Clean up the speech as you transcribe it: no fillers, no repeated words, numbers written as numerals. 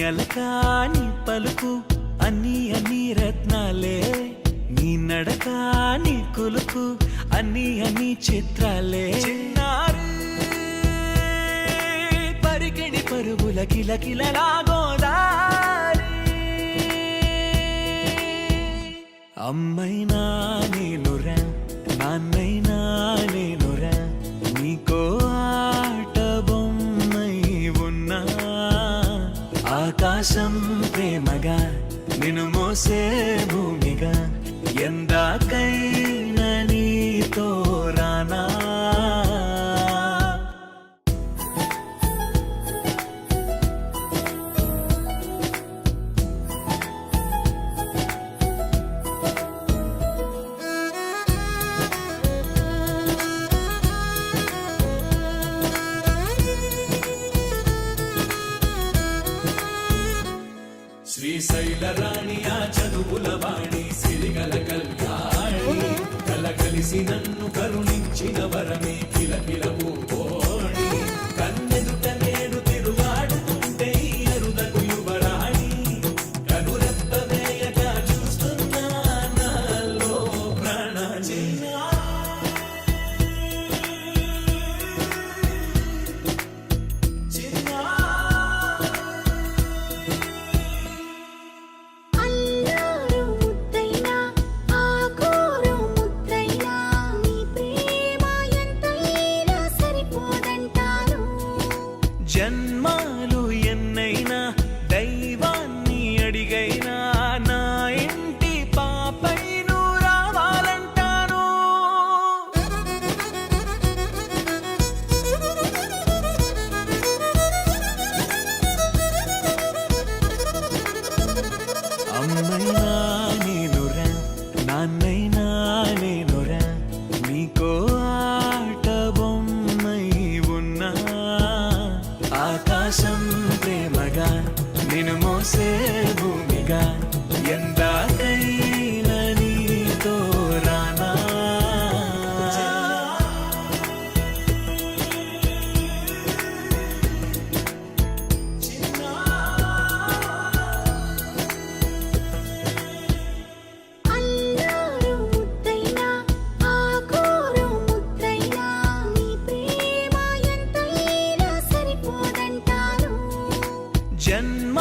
అలకా నీ పలుకు అన్ని రత్నాలే, నీ నడక నీ కొలుకు అన్ని చిత్రాలే. పరికిణి పరుగుల కిలకిలలా గోదారి, అమ్మైనా నేనురా నాన్నైనా నేనురా, నీకో ఆట బొమ్మై ఉన్నా. ఆకాశం ప్రేమగా నిన్ను మోసే భూమిగా, ఎందాకైనా నీతో రానా. శ్రీశైల రాణి ఆ చదువుల వాణి, సిరిగల కళ్యాణి, కలగలిసి నన్ను కరుణించిన వరమే కిలకిల పూకోణి. కన్నెదుట నేడు తిరుగాడుతుంటే అరుదకు యువరాణి, కనురెప్ప వేయగా చూస్తున్నా నాలో ప్రాణాన్ని. జన్మాలు ఎన్నైనా దైవాన్ని అడిగైనా, నా ఇంటి పాపై నువ్వు రావాలంటాను. అమ్మైనా నేనురా నాన్నైనా నేనురా, నీకో ఆట బొమ్మై ఉన్నా. ఆకాశం ప్రేమగా నిన్ను మోసే భూమిగా, ఎందాకైనా నీతో రానా. జన్మ